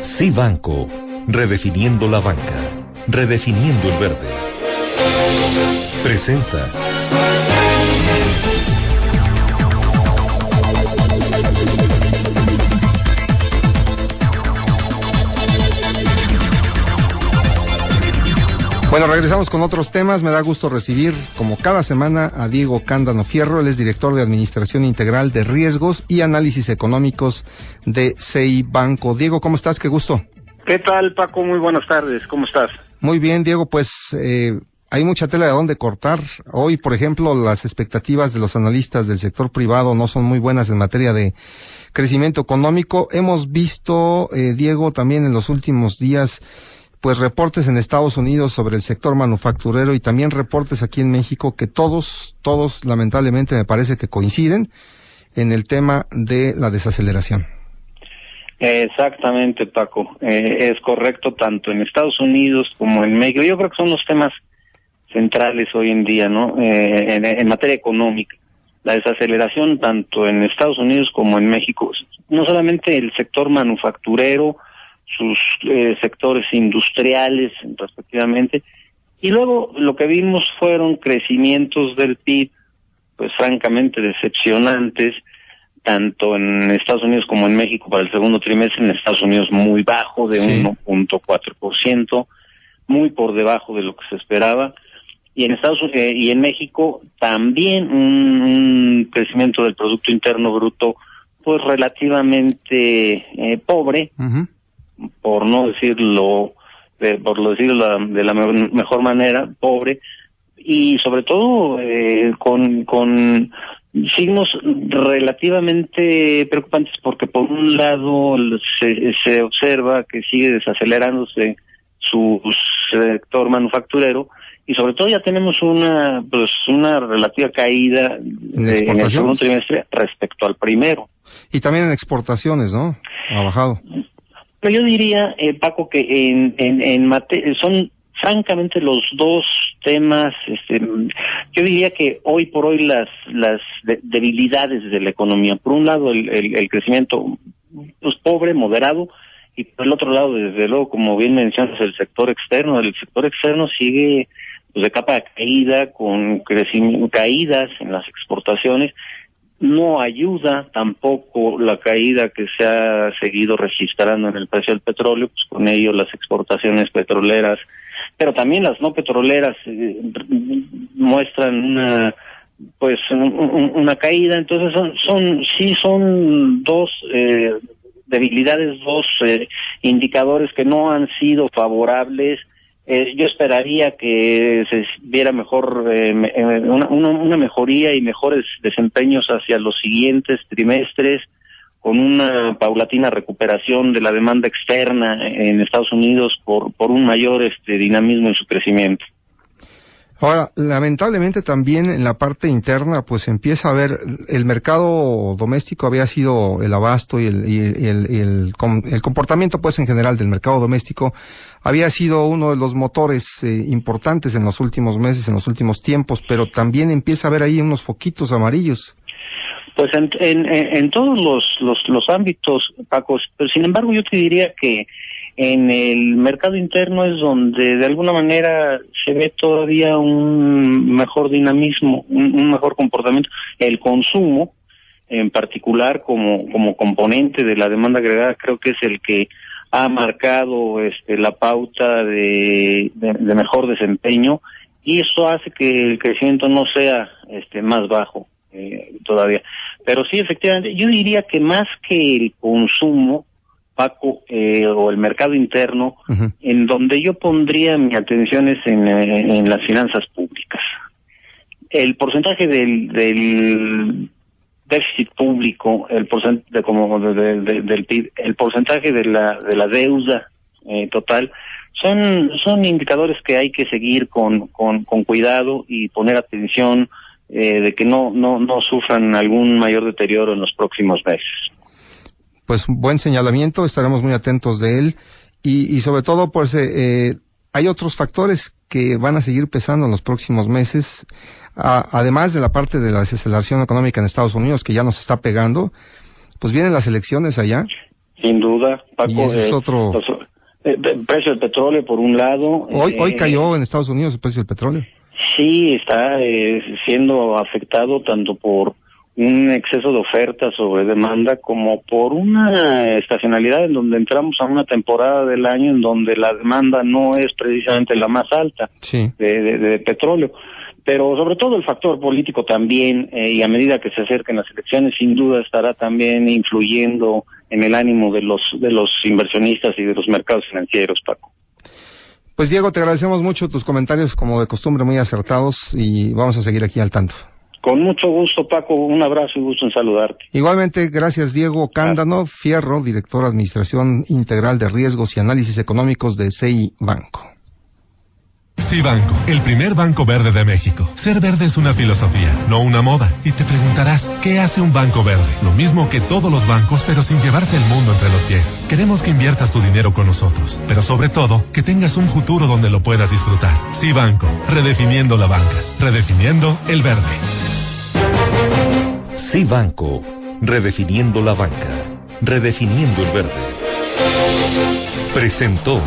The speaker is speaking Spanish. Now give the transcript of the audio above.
Sí Banco, redefiniendo la banca, redefiniendo el verde. Presenta. Bueno, regresamos con otros temas. Me da gusto recibir, como cada semana, a Diego Cándano Fierro. Él es director de Administración Integral de Riesgos y Análisis Económicos de Sí Banco. Diego, ¿cómo estás? Qué gusto. ¿Qué tal, Paco? Muy buenas tardes. ¿Cómo estás? Muy bien, Diego. Pues hay mucha tela de dónde cortar. Hoy, por ejemplo, las expectativas de los analistas del sector privado no son muy buenas en materia de crecimiento económico. Hemos visto, Diego, también en los últimos días, pues reportes en Estados Unidos sobre el sector manufacturero y también reportes aquí en México que todos lamentablemente me parece que coinciden en el tema de la desaceleración. Exactamente, Paco. Es correcto tanto en Estados Unidos como en México. Yo creo que son los temas centrales hoy en día, ¿no? En materia económica. La desaceleración tanto en Estados Unidos como en México. No solamente el sector manufacturero, sus sectores industriales respectivamente, y luego lo que vimos fueron crecimientos del PIB pues francamente decepcionantes tanto en Estados Unidos como en México para el segundo trimestre. En Estados Unidos muy bajo, de 1.4%, muy por debajo de lo que se esperaba, y en y en México también un crecimiento del Producto Interno Bruto pues relativamente pobre, por no decirlo, de la mejor manera, pobre, y sobre todo con signos relativamente preocupantes, porque por un lado se observa que sigue desacelerándose su sector manufacturero, y sobre todo ya tenemos una relativa caída en el segundo trimestre respecto al primero. Y también en exportaciones, ¿no? Ha bajado. Pero yo diría, Paco, que son francamente los dos temas, yo diría que hoy por hoy las debilidades de la economía. Por un lado el crecimiento pues pobre, moderado, y por el otro lado, desde luego, como bien mencionas, el sector externo. El sector externo sigue pues de capa caída, con caídas en las exportaciones. No ayuda tampoco la caída que se ha seguido registrando en el precio del petróleo, pues con ello las exportaciones petroleras, pero también las no petroleras muestran una caída. Entonces son dos debilidades, dos indicadores que no han sido favorables. Yo esperaría que se viera mejor una mejoría y mejores desempeños hacia los siguientes trimestres, con una paulatina recuperación de la demanda externa en Estados Unidos por un mayor dinamismo en su crecimiento. Ahora, lamentablemente también en la parte interna, pues empieza a ver, el mercado doméstico había sido el abasto y el comportamiento, pues en general del mercado doméstico, había sido uno de los motores importantes en los últimos meses, en los últimos tiempos, pero también empieza a ver ahí unos foquitos amarillos. Pues en todos los ámbitos, Paco, pero sin embargo yo te diría que en el mercado interno es donde de alguna manera se ve todavía un mejor dinamismo, un mejor comportamiento. El consumo, en particular, como componente de la demanda agregada, creo que es el que ha marcado la pauta de mejor desempeño, y eso hace que el crecimiento no sea más bajo todavía. Pero sí, efectivamente, yo diría que más que el consumo, Paco, o el mercado interno, en donde yo pondría mi atención es en las finanzas públicas. El porcentaje del déficit público, el porcentaje del PIB, el porcentaje de la deuda total, son indicadores que hay que seguir con cuidado y poner atención de que no sufran algún mayor deterioro en los próximos meses. Pues buen señalamiento, estaremos muy atentos de él, y sobre todo pues hay otros factores que van a seguir pesando en los próximos meses, además de la parte de la desaceleración económica en Estados Unidos, que ya nos está pegando. Pues vienen las elecciones allá. Sin duda, Paco. Y ese es otro... El precio del petróleo, por un lado. Hoy cayó en Estados Unidos el precio del petróleo. Sí, está siendo afectado tanto por un exceso de oferta sobre demanda como por una estacionalidad en donde entramos a una temporada del año en donde la demanda no es precisamente la más alta de petróleo. Pero sobre todo el factor político también, y a medida que se acerquen las elecciones, sin duda estará también influyendo en el ánimo de los inversionistas y de los mercados financieros, Paco. Pues Diego, te agradecemos mucho tus comentarios, como de costumbre, muy acertados, y vamos a seguir aquí al tanto. Con mucho gusto, Paco, un abrazo y gusto en saludarte. Igualmente, gracias Diego Cándano Fierro, director de Administración Integral de Riesgos y Análisis Económicos de CI Banco. Cibanco, el primer banco verde de México. Ser verde es una filosofía, no una moda. Y te preguntarás, ¿qué hace un banco verde? Lo mismo que todos los bancos, pero sin llevarse el mundo entre los pies. Queremos que inviertas tu dinero con nosotros, pero sobre todo, que tengas un futuro donde lo puedas disfrutar. Cibanco, redefiniendo la banca, redefiniendo el verde. Cibanco, redefiniendo la banca, redefiniendo el verde. Presentó